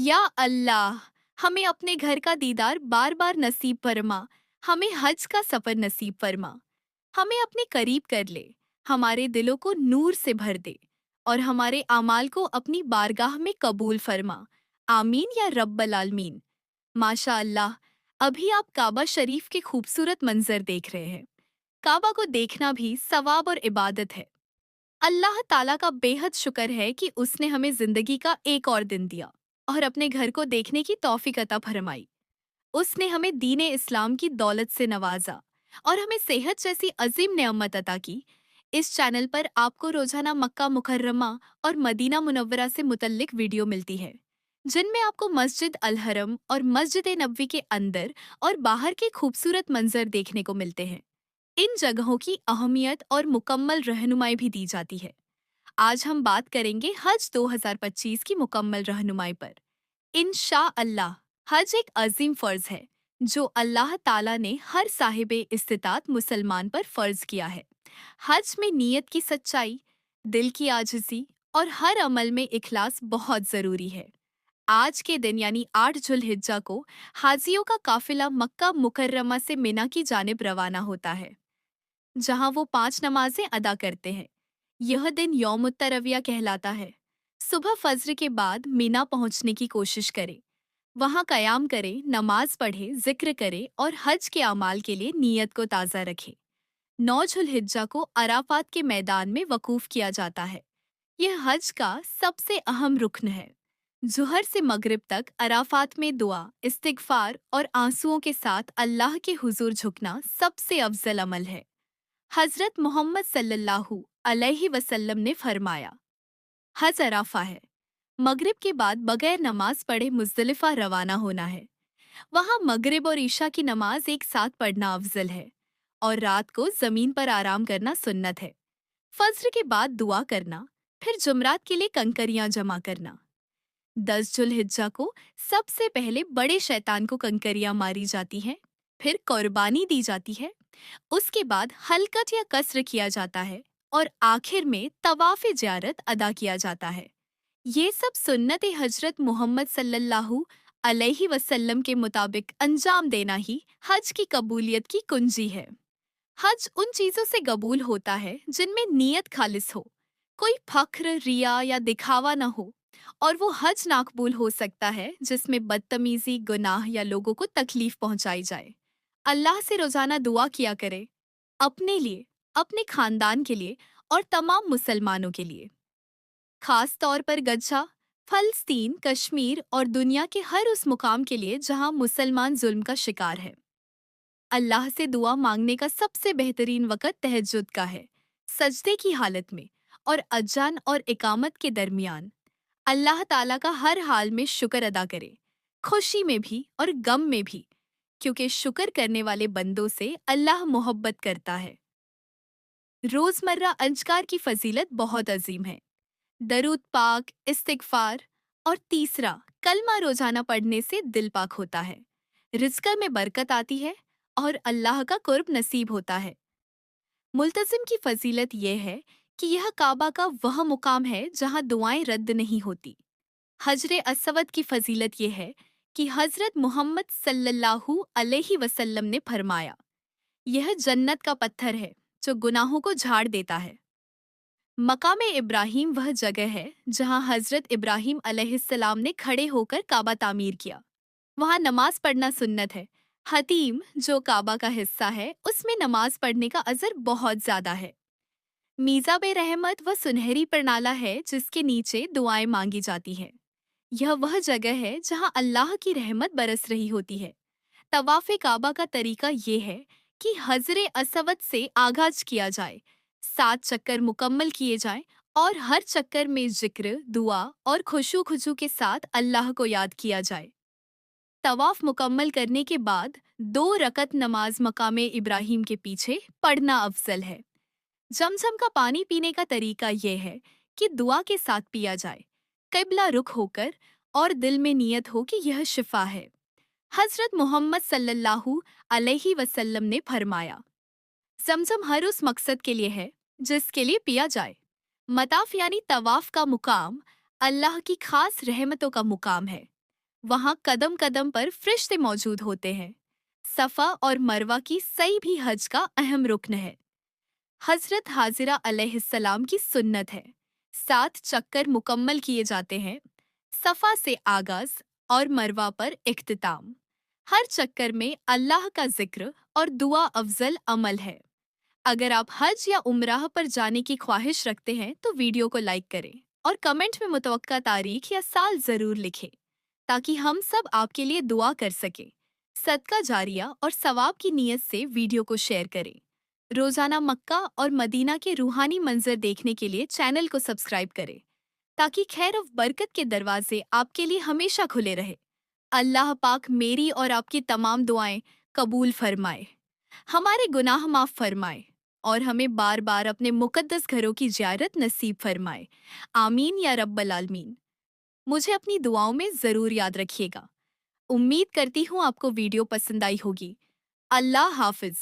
या अल्लाह, हमें अपने घर का दीदार बार बार नसीब फरमा। हमें हज का सफर नसीब फरमा। हमें अपने करीब कर ले। हमारे दिलों को नूर से भर दे और हमारे आमाल को अपनी बारगाह में कबूल फरमा। आमीन या रब्बल आलमीन। माशा अल्लाह। अभी आप काबा शरीफ के खूबसूरत मंजर देख रहे हैं। काबा को देखना भी सवाब और इबादत है। अल्लाह ताला का बेहद शुक्र है कि उसने हमें जिंदगी का एक और दिन दिया और अपने घर को देखने की तौफीक अता फरमाई। उसने हमें दीने इस्लाम की दौलत से नवाजा और हमें सेहत जैसी अजीम नेमत अता की। इस चैनल पर आपको रोजाना मक्का मुकर्रमा और मदीना मुनव्वरा से मुतल्लिक वीडियो मिलती है, जिनमें आपको मस्जिद अल हरम और मस्जिद नबवी के अंदर और बाहर के खूबसूरत मंजर देखने को मिलते हैं। इन जगहों की अहमियत और मुकम्मल रहनुमाई भी दी जाती है। आज हम बात करेंगे हज 2025 की मुकम्मल रहनुमाई पर। इंशा अल्लाह। हज एक अजीम फर्ज है जो अल्लाह ताला ने हर साहिबे इस्तिताअत मुसलमान पर फर्ज किया है। हज में नीयत की सच्चाई, दिल की आजिज़ी और हर अमल में इखलास बहुत ज़रूरी है। आज के दिन यानी 8 जुल्हिज्जा को हाजियों का काफिला मक्का मुकर्रमा से मिना की जानिब रवाना होता है, जहां वो 5 नमाजें अदा करते हैं। यह दिन यौम तरविया कहलाता है। सुबह फज्र के बाद मीना पहुंचने की कोशिश करें। वहां कयाम करें, नमाज पढ़े, जिक्र करे और हज के अमाल के लिए नीयत को ताज़ा रखें। 9 जुल्हिज्जा को अराफात के मैदान में वकूफ किया जाता है। यह हज का सबसे अहम रुकन है। जुहर से मगरिब तक अराफात में दुआ, इस्तिगफार और आंसुओं के साथ अल्लाह के हुजूर झुकना सबसे अफजल अमल है। हजरत मोहम्मद सल्लल्लाहु अलैहि वसल्लम ने फरमाया, हज अराफा है। मगरिब के बाद बगैर नमाज पढ़े मुज़दलिफा रवाना होना है। वहाँ मगरिब और ईशा की नमाज एक साथ पढ़ना अफजल है और रात को जमीन पर आराम करना सुन्नत है। फज्र के बाद दुआ करना, फिर जुमरात के लिए कंकरियां जमा करना। 10 जुल्हिज्जा को सबसे पहले बड़े शैतान को कंकरियां मारी जाती हैं, फिर कुर्बानी दी जाती है। उसके बाद हलकत या कसर किया जाता है और आखिर में तवाफ ज़ियारत अदा किया जाता है। ये सब सुन्नत हजरत मोहम्मद सल्लल्लाहु अलैहि वसल्लम के मुताबिक अंजाम देना ही हज की कबूलियत की कुंजी है। हज उन चीजों से कबूल होता है जिनमें नीयत खालिस हो, कोई फख्र, रिया या दिखावा न हो। और वो हज नाकबूल हो सकता है जिसमें बदतमीजी, गुनाह या लोगों को तकलीफ पहुंचाई जाए। अल्लाह से रोजाना दुआ किया करे, अपने लिए, अपने खानदान के लिए और तमाम मुसलमानों के लिए। खास तौर पर गज्जा, फलस्तीन, कश्मीर और दुनिया के हर उस मुकाम के लिए जहां मुसलमान जुल्म का शिकार है। अल्लाह से दुआ मांगने का सबसे बेहतरीन वक़्त तहज्जुद का है, सजदे की हालत में और अजान और इकामत के दरमियान। अल्लाह ताला का हर हाल में शुक्र अदा करे, खुशी में भी और गम में भी, क्योंकि शुक्र करने वाले बंदों से अल्लाह मोहब्बत करता है। रोज़मर्रा अज़कार की फजीलत बहुत अजीम है। दरूद पाक, इस्तिगफार और तीसरा कलमा रोजाना पढ़ने से दिल पाक होता है, रिज़्क़ में बरकत आती है और अल्लाह का कुर्ब नसीब होता है। मुल्तज़िम की फजीलत यह है कि यह काबा का वह मुकाम है जहाँ दुआएं रद्द नहीं होती। हजरे अस्वद की फजीलत यह है कि हजरत मोहम्मद सल्लल्लाहु अलैहि वसल्लम ने फरमाया, यह जन्नत का पत्थर है जो गुनाहों को झाड़ देता है। मकाम इब्राहिम वह जगह है जहां हजरत इब्राहिम अलैहिस्सलाम ने खड़े होकर काबा तामीर किया। वहां नमाज पढ़ना सुन्नत है। हतीम जो काबा का हिस्सा है उसमें नमाज पढ़ने का अजर बहुत ज्यादा है। मीज़ाब रहमत वह सुनहरी प्रणाला है जिसके नीचे दुआएं मांगी जाती हैं। यह वह जगह है जहां अल्लाह की रहमत बरस रही होती है। तवाफ़े काबा का तरीका ये है कि हजरे असवद से आगाज किया जाए, 7 चक्कर मुकम्मल किए जाएं और हर चक्कर में जिक्र, दुआ और खुशू खुशू के साथ अल्लाह को याद किया जाए। तवाफ मुकम्मल करने के बाद 2 रकत नमाज मकामे इब्राहिम के पीछे पढ़ना अफजल है। जमजम का पानी पीने का तरीका यह है कि दुआ के साथ पिया जाए, किबला रुख होकर और दिल में नियत हो कि यह शिफा है। हजरत मोहम्मद सल्लल्लाहु अलैहि वसल्लम ने फरमाया, जमजम हर उस मकसद के लिए है जिसके लिए पिया जाए। मताफ यानी तवाफ का मुकाम अल्लाह की खास रहमतों का मुकाम है। वहाँ कदम कदम पर फरिश्ते मौजूद होते हैं। सफ़ा और मरवा की सही भी हज का अहम रुकन है। हजरत हाजिरा अलैहिस्सलाम की सुन्नत है। 7 चक्कर मुकम्मल किए जाते हैं। सफ़ा से आगाज और मरवा पर इख्तिताम। हर चक्कर में अल्लाह का जिक्र और दुआ अफजल अमल है। अगर आप हज या उम्राह पर जाने की ख्वाहिश रखते हैं तो वीडियो को लाइक करें और कमेंट में मुतवक्का तारीख या साल ज़रूर लिखें ताकि हम सब आपके लिए दुआ कर सकें। सदका जारिया और सवाब की नीयत से वीडियो को शेयर करें। रोज़ाना मक्का और मदीना के रूहानी मंजर देखने के लिए चैनल को सब्सक्राइब करें ताकि खैर और बरकत के दरवाजे आपके लिए हमेशा खुले रहे। अल्लाह पाक मेरी और आपकी तमाम दुआएं कबूल फरमाए, हमारे गुनाह माफ फरमाए और हमें बार बार अपने मुकद्दस घरों की ज़ियारत नसीब फरमाए। आमीन या रब्बल आलमीन। मुझे अपनी दुआओं में ज़रूर याद रखिएगा। उम्मीद करती हूँ आपको वीडियो पसंद आई होगी। अल्लाह हाफिज़।